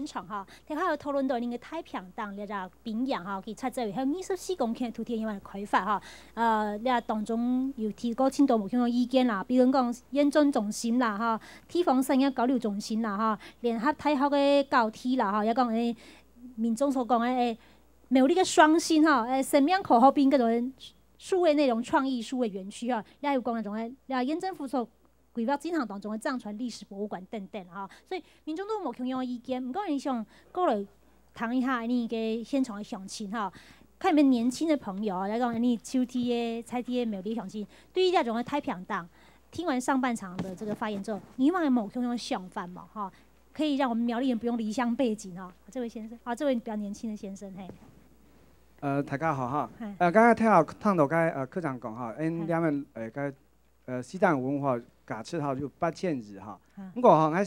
现场哈，睇下有討論到呢個太平洋呢個邊洋哈，佢出咗還有24公頃土地因為開發哈，呢當中有提過千多無相嘅意見啦，比如講驗證中心啦哈，地方性嘅交流中心啦哈，聯合太學嘅高鐵啦哈，也講誒民眾所講嘅苗栗嘅雙星哈，生命口號邊嗰種數位內容創意數位園區哈，也有講那種誒，縣政府所規劃進行當中嘅藏傳歷史博物館等等哈，所以民眾都冇同樣嘅意見。唔過你想過來談一下你嘅現場嘅鄉親哈，看你們年輕嘅朋友啊，來講你秋天嘅、菜天嘅苗栗鄉親，對於呢種嘅太平洋，聽完上半場的這個發言之後，你有冇同樣嘅想法嘛？哈，可以讓我們苗栗人不用離鄉背井哈。這位先生，啊，這位比較年輕嘅先生，嘿。大家好哈。剛剛聽到探到該科長講哈，因兩面該西藏文化價值哈就8000字哈。不過哈，我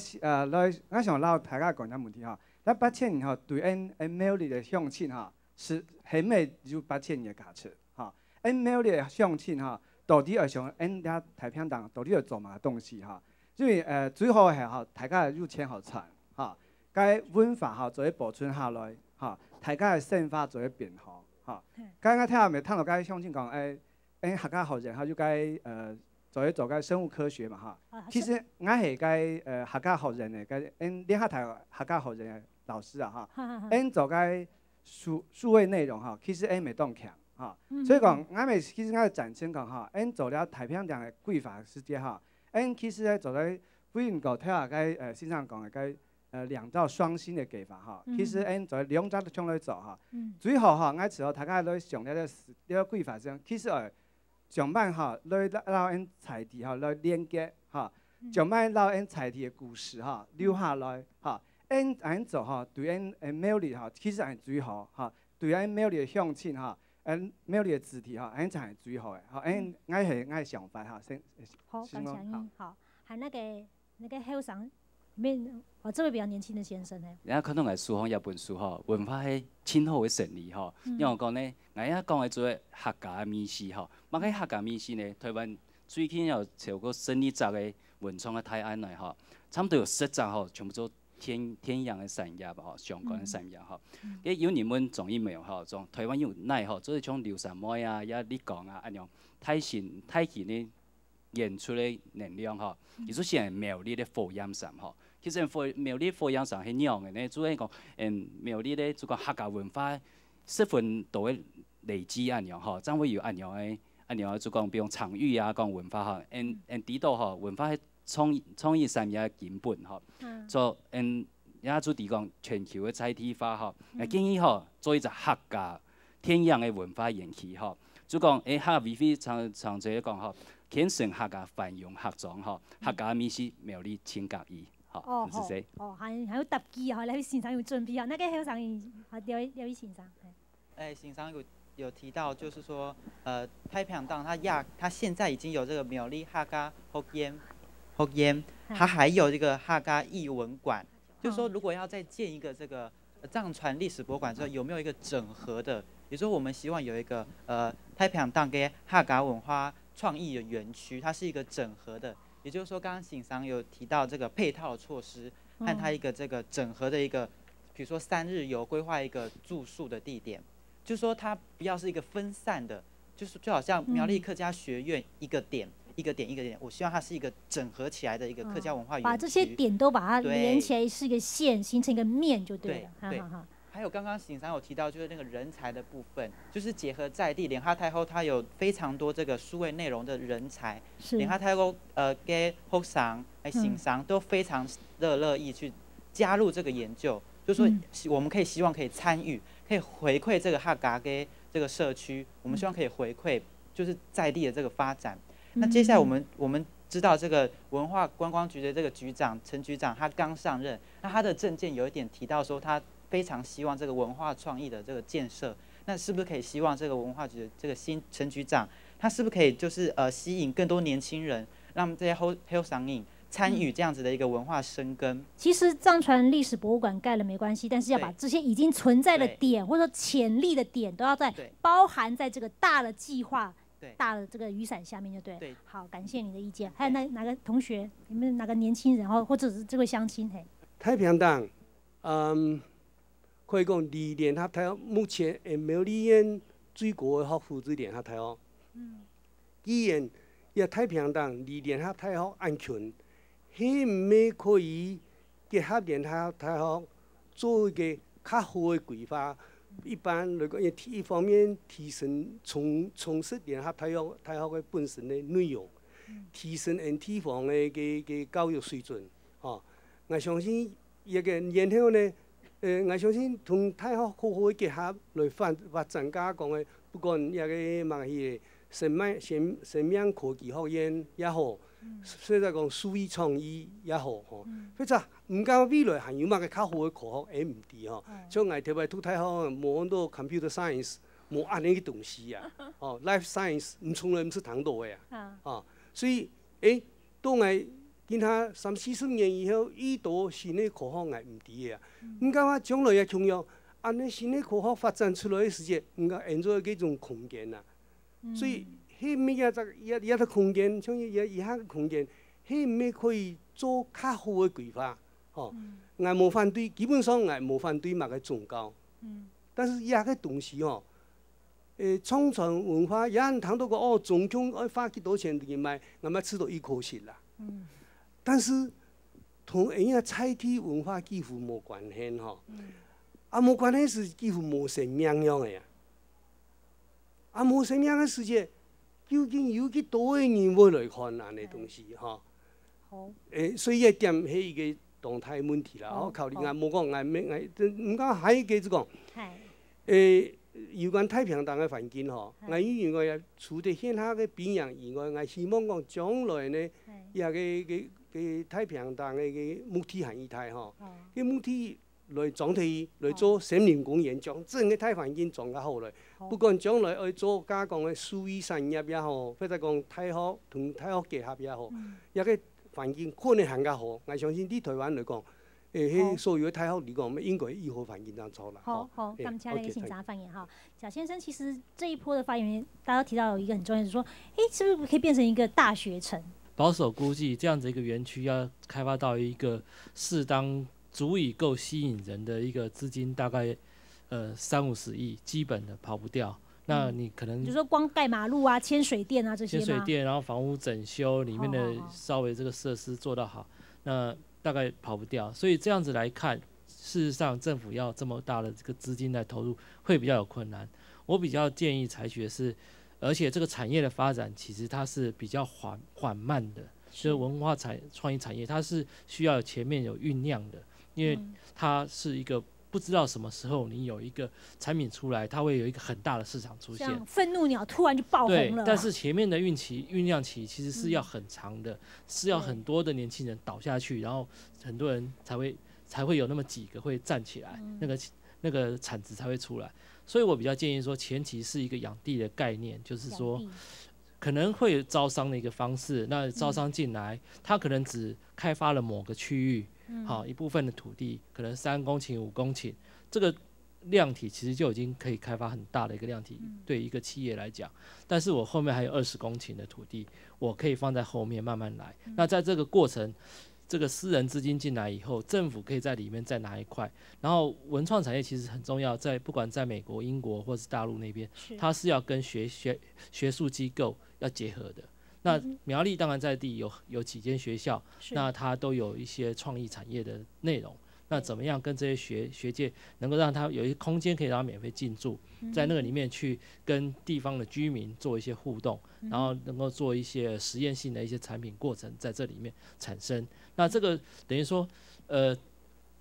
想撈大家講一個問題哈，那8000字哈對因苗栗嘅鄉親哈是係咪就8000字嘅價值哈？因苗栗嘅鄉親哈到底係想因啲太平洋到底係做乜東西哈？所以最好係哈大家入錢好產哈，該文化哈做一保存下來哈，大家嘅生活做一變好。哈，剛剛聽下咪聽到該鄉親講客家後人哈就該做該生物科學嘛哈。其實我係該客家後人嘅該聯合台客家後人嘅老師啊哈，做該數位內容哈，其實未當強哈。所以講我咪其實我贊成講哈，做了太平洋嘅規劃世界哈，其實咧做咧歸人個睇下該先生講嘅該。兩造雙星嘅計劃哈，其實在兩者都將來做哈。最後哈，我時候大家來上呢個規劃上，其實上班哈來撈財地哈來連接哈，上班撈財地嘅故事哈留下來哈，做哈對苗栗哈其實係最好哈，對苗栗嘅鄉親哈，苗栗嘅子弟哈，就係最好嘅哈，我係想法哈，先。好，感謝你。好，係那個後生。這位比較年輕的先生呢？人家看到我書吼，一本書吼，文化係千好嘅成立吼。因為我講呢，我而家講嘅做客家美食吼，乜嘅客家美食呢？台灣最近有超過12集嘅文創嘅提案嚟吼，差唔多有10集吼，全部做天然嘅產業吼，相關嘅產業吼。有你們種疫苗吼，種台灣有奶吼，做像流山麥啊、也你講啊，安樣太極呢演出嘅能量吼，亦都係苗栗嘅火焰山吼。其實苗栗火焰山係樣嘅呢，主要講苗栗咧，就講客家文化10分多嘅累積安樣吼，將會有安樣嘅就講比如場域啊，講文化嚇，知道吼文化係創意產業嘅根本吼，做也做啲講全球嘅在地化吼，建議吼做一隻客家天然嘅文化園區吼，就講客家委員常做講吼，堅信客家繁榮合作吼，客家美食苗栗千甲意。哦，還有特技啊！你先生有準備啊？那個後生有位先生。先生有提到，就是說，太平洋它現在已經有這個苗栗客家福煙，它還有這個客家藝文館。就是說，如果要再建一個這個藏傳歷史博物館之後，有沒有一個整合的？也就是說，我們希望有一個太平洋跟客家文化創意的園區，它是一個整合的。也就是說，剛剛景商有提到這個配套措施，和它一個這個整合的一個，比如說3日遊規劃一個住宿的地點，就是說它不要是一個分散的，就好像苗栗客家學院一個點，我希望它是一個整合起來的一個客家文化園區，把這些點都把它連起來，是一個線，形成一個面就對了。對。還有剛剛景商有提到，就是那個人才的部分，就是結合在地，聯合太后它有非常多這個數位內容的人才，聯合太后給學生、景商都非常樂意去加入這個研究，就是說我們希望可以參與，可以回饋這個客家嘅這個社區，我們希望可以回饋就是在地的這個發展。那接下來我們知道這個文化觀光局的這個局長陳局長他剛上任，那他的政見有一點提到說他非常希望這個文化創意的這個建設，那是不是可以希望這個文化局的這個新陳局長，他是不是可以就是吸引更多年輕人，讓這些後上映參與這樣子的一個文化生根？其實藏傳歷史博物館蓋了沒關係，但是要把這些已經存在的點或者說潛力的點都要在包含在這個大的計劃、大的這個雨傘下面就對。對，好，感謝你的意見。還有哪個同學？你們哪個年輕人或者是這位鄉親？嘿，太平洋可以讲离联合大学目前会苗栗县最高的学府是联合大学。既然也太平洋离联合大学安全，迄毋免可以结合联合大学做一个较好的规划。一般来讲，一方面提升充实联合大学的本身的内容，提升地方的个教育水准。我相信然后呢，我相信同大学好好的结合来发展加讲的，不管个嘛迄个生命科技学院也好，所以讲数位创意也好吼，或者毋讲未来还有嘛个较好的科学，毋知吼。像我特别读大学无很多 computer science， 无安尼个东西啊，life science 从来毋是谈到的啊，所以当我今下30-40年以后，遇到新的科学我毋知的啊，毋讲话将来也同样，安尼新的科学发展出来的时节，毋讲现在几种空间啊。所以，迄物也个空间，像以下个空间，迄物可以做较好的规划，我无反对，基本上我无反对嘛个宗教，但是也个东西创传文化也人谈到过总统要花几多钱去买，我们吃到一口气啦。但是同菜体文化几乎无关系无关系是几乎无生命样的呀。无生命的世界，究竟有几多的人要来看安尼东西好，所以一点迄一个动态问题啦。我考虑无讲毋讲还一个就讲，有关太平洋的环境我以外除了现下的边洋以外，我希望讲将来呢，个太平洋的个母体含义态个母体。来总体来做森林公园，将整个大环境做较好嘞。不管将来要做加工的数位产业也好，或者讲大学同大学结合也好，个环境可能行较好。我相信伫台湾来讲，迄所有的大学嚟讲，应该以好环境当做啦。好，感谢那个警察发言哈。贾先生，其实这一波的发言，大家提到有一个很重要，就是说，是不是可以变成一个大学城？保守估计，这样子一个园区要开发到一个适当。足以够吸引人的一个资金，大概30-50亿，基本的跑不掉。那你可能，比如说光盖马路啊、牵水电啊这些吗？牵水电，然后房屋整修里面的稍微这个设施做到好，那大概跑不掉。所以这样子来看，事实上政府要这么大的这个资金来投入，会比较有困难。我比较建议采取的是，而且这个产业的发展其实它是比较缓慢的，就是文化创意产业，它是需要前面有酝酿的。因为它是一个不知道什么时候你有一个产品出来，它会有一个很大的市场出现。像愤怒鸟突然就爆红了。对，但是前面的酝酿期其实是要很长的，是要很多的年轻人倒下去，然后很多人才会有那么几个会站起来，那个产值才会出来。所以我比较建议说，前期是一个养地的概念，就是说可能会有招商的一个方式。那招商进来，他可能只开发了某个区域。一部分的土地可能3公顷、5公顷，这个量体其实就已经可以开发很大的一个量体，对一个企业来讲。但是我后面还有20公顷的土地，我可以放在后面慢慢来。那在这个过程，这个私人资金进来以后，政府可以在里面再拿一块。然后文创产业其实很重要，不管在美国、英国或是大陆那边，它是要跟学术机构要结合的。那苗栗当然在地有几间学校，那它都有一些创意产业的内容。那怎么样跟这些学界能够让它有一些空间可以让它免费进驻，在那个里面去跟地方的居民做一些互动，然后能够做一些实验性的一些产品过程在这里面产生。那这个等于说，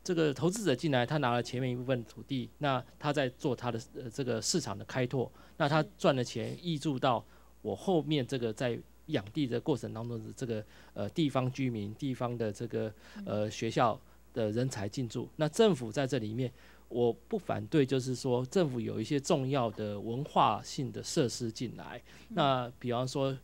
这个投资者进来，他拿了前面一部分土地，那他在做他的这个市场的开拓，那他赚的钱挹注到我后面这个在养地的过程当中的这个地方居民、地方的这个学校的人才进驻，那政府在这里面，我不反对，就是说政府有一些重要的文化性的设施进来，那比方说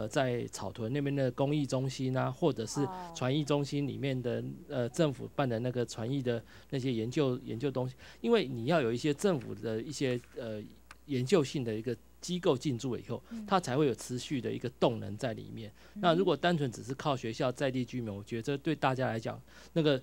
在草屯那边的公益中心啊，或者是传艺中心里面的政府办的那个传艺的那些研究东西，因为你要有一些政府的一些研究性的一个机构进驻了以后，它才会有持续的一个动能在里面。那如果单纯只是靠学校在地居民，我觉得这对大家来讲，那个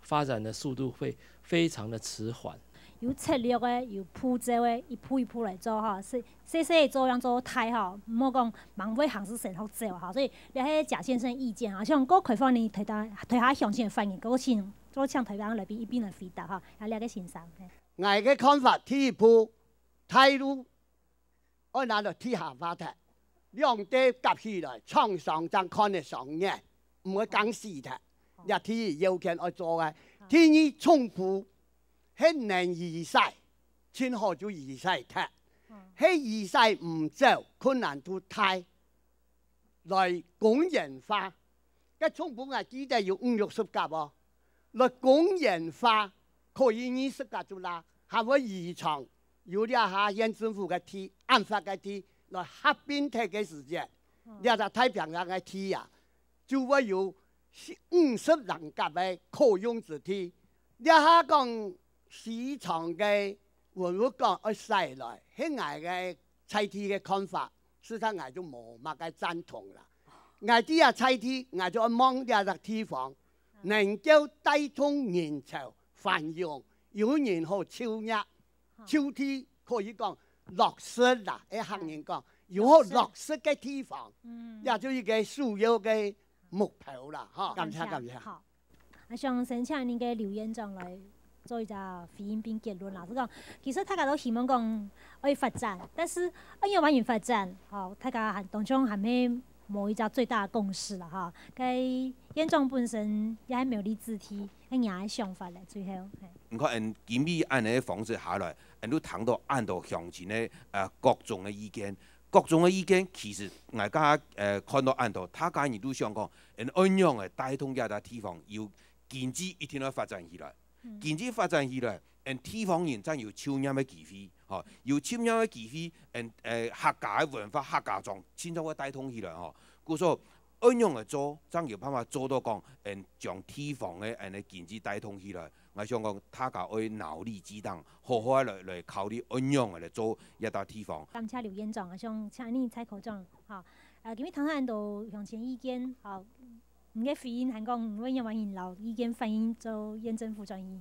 发展的速度会非常的迟缓。有策略的，有步骤的，一步一步来做哈，细的做样做太哈，唔好讲盲尾行是成好做哈。所以你迄贾先生意见啊，像我开放你推下详细反应，我请推翻来宾一边来回答哈，啊，你个先生。我嘅看法，第一步态度，我拿到天下法庭，兩地夾起來，床上正看得上眼，唔會講事嘅。一第一要件我做嘅，第二衝突。迄年二世，千好就二世踢，迄二世唔走，困難都太來公園化。嘅衝本係記得要50-60架喎，來公園化可以20架做啦，係會移場有啲下縣政府嘅梯、案發嘅梯來合併踢嘅時間，你話太平洋嘅梯啊，就會有50人架嘅可用之梯，你下講。市場嘅文物講要曬來，喺我嘅砌體嘅看法，事實上我就冇乜嘅贊同啦。我啲啊砌體，我就望呢個地方能夠帶動人潮繁榮，有人好超越，超體可以講落實啦。啲行人講，有好落實嘅地方，也就一個主要嘅目標啦。嚇，感謝。好，我想先請您嘅劉院長來。做一個回應並結論啦，就講其實大家都希望講可以發展，但是要完全發展，吼，大家當中係咪冇一個最大嘅共識啦？哈，佢院長本身也係苗栗字體，係硬嘅想法咧，最後。唔看，今日按呢房子下來，都談到按到向前呢各種嘅意見，各種嘅意見其實大家看到按到，大家亦都想講，按樣嘅帶動一笪地方要經濟一定要發展起來。經濟發展起來，地方人真要超啱嘅機會，嚇，要超啱嘅機會，客家嘅文化、客家狀，先至會帶動起來，嚇。故所按樣嚟做，真要辦法做到講，將地方嘅經濟帶動起來。我想講，大家要腦力激盪，好好來考慮按樣嚟做一笪地方。感謝劉院長，我想請你採口長，嚇，今日談談到向前意見，嚇。唔嘅回應係講，唔會因為人留意見反映做縣政府轉移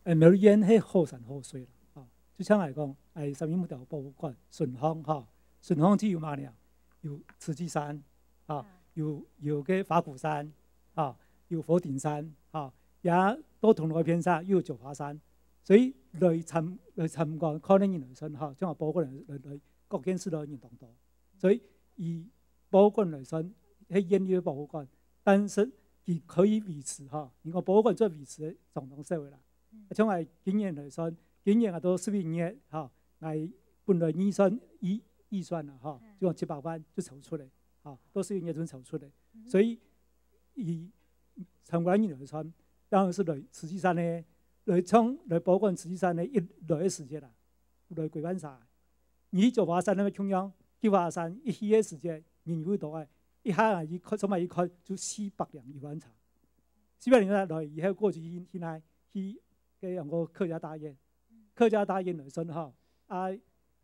係。苗栗縣係好山好水啦，就像嚟講，三義木頭博物館、順芳嚇，順芳只有乜嘢？有慈濟山，有個法鼓山，有佛頂山，也都同內偏山，又有九華山，所以來參觀可能人來說嚇，將話博物館來各縣市都人當多，所以以博物館來說，係縣嘅博物館。但是佢可以維持嚇，如果博物館做維持總統社會啦。從我經驗來說，經驗都11年嚇，我本來預算啦嚇，就講700萬就籌出嚟嚇，都11年就籌出嚟。所以以參觀人來說，當然是來慈濟山咧，來博物館慈濟山咧，一來嘅時間啦，來規範晒。你九華山那個中央，九華山一去嘅時間，人會多嘅。一下啊！一看，怎麼一看就400輛遊覽車，400輛來以後過去現在去嘅用個客家大宴，客家大宴來說嚇，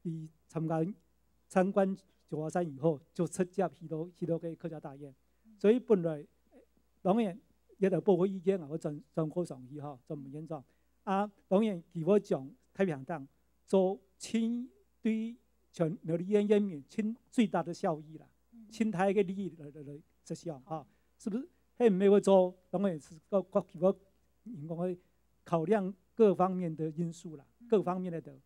以參觀九華山以後，就直接去到嘅客家大宴。所以本來當然一條報告意見我盡過上去嚇，就唔嚴重。當然如果講太平洋做親對全苗栗縣人民親最大的效益啦。親台嘅利益來實現嚇，是不是？係唔會做，當然是個如果講考量各方面的因素啦，各方面的當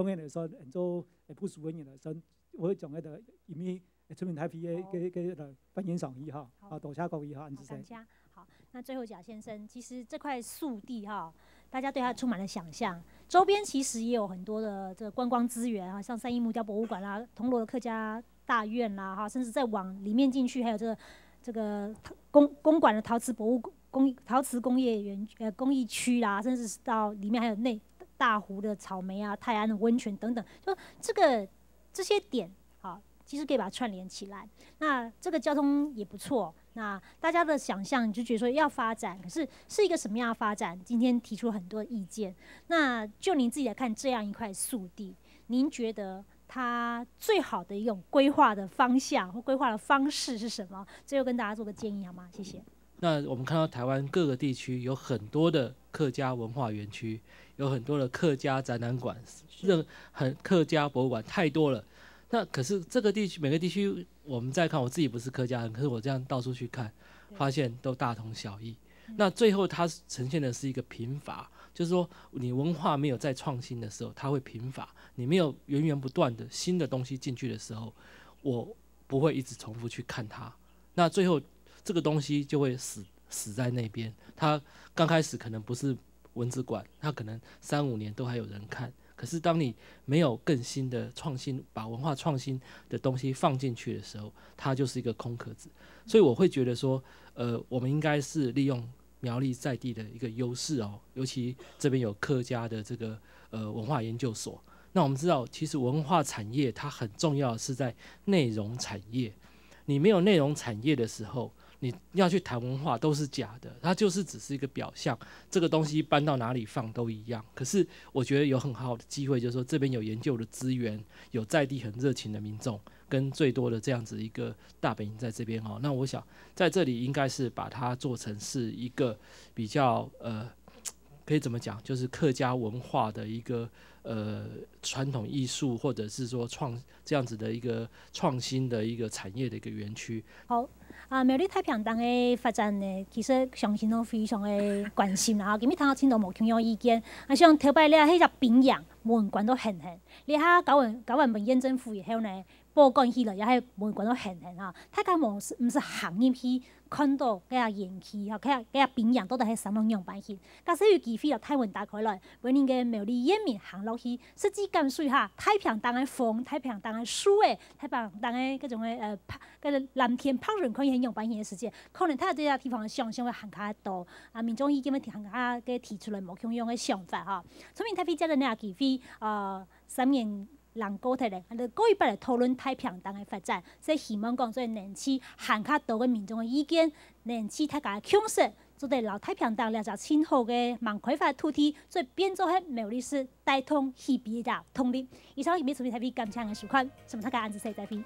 然嚟說，做不屬嘅人來說，我會從嗰度因為出面台皮嘅反映上去嚇，多謝各位嚇，感謝。好，那最後賈先生，其實這塊樹地哈，大家對它充滿了想象，周邊其實也有很多的這個觀光資源啊，像三義木雕博物館啦、銅鑼的客家大院啦，哈，甚至再往裡面進去，還有這個公館的陶瓷陶瓷工業工藝區啦，甚至是到裡面還有大湖的草莓啊、泰安的溫泉等等，就這些點，好，其實可以把它串聯起來。那這個交通也不錯，那大家的想象就覺得說要發展，可是是一個什麼樣的發展？今天提出很多意見，那就您自己來看這樣一塊樹地，您覺得它最好的一種規劃的方向或規劃的方式是什麼？最後跟大家做個建議好嗎？謝謝。那我们看到台湾各个地区有很多的客家文化园区，有很多的客家展览馆，客家博物馆太多了。那可是这个地区每个地区，我们再看，我自己不是客家人，可是我这样到处去看，发现都大同小异。那最后它呈现的是一个贫乏，就是说你文化没有在创新的时候，它会贫乏；你没有源源不断的新的东西进去的时候，我不会一直重复去看它。那最后这个东西就会死在那边。它刚开始可能不是文字馆，它可能3、5年都还有人看。可是当你没有更新的创新，把文化创新的东西放进去的时候，它就是一个空壳子。所以我会觉得说，我们应该是利用苗栗在地的一个优势哦，尤其这边有客家的这个文化研究所。那我们知道，其实文化产业它很重要的是在内容产业。你没有内容产业的时候，你要去谈文化都是假的，它就是只是一个表象，这个东西搬到哪里放都一样。可是我觉得有很好的机会，就是说这边有研究的资源，有在地很热情的民众，跟最多的这样子一个大本营在这边哦。那我想在这里应该是把它做成是一个比较可以怎么讲，就是客家文化的一个传统艺术，或者是说这样子的一个创新的一个产业的一个园区。好。苗栗太平洋的发展呢，其实相信都非常的关心啦。今日听到青岛无同样意见，像头摆咧迄只饼样文馆都很，你哈搞完文验政府以后呢，报告起来也系文馆都很哈。大家唔是行业去看到嗰下延期，嗰下饼样都係三兩樣擺去。假使有機會就太文打開來，為你嘅苗栗人民行落去，實際感受下太平洋嘅風、太平洋嘅水誒、太平洋嘅嗰種嘅嗰藍天白雲可以很用擺去嘅世界，可能睇下這個地方嘅想象會行較多。民眾意見會行較嘅提出來無同樣嘅想法哈。所以太平洋嘅機會3年。人高鐵咧，過一擺嚟討論太平洋嘅發展，所以希望講做能去行較多嘅民眾嘅意見，能去大家嘅共識，做對老太平洋了就清好嘅蠻開發土地，所以變做係苗栗市帶通起別嘅通力。以上係苗栗太平感謝嘅收看，什麼大家安子細仔片。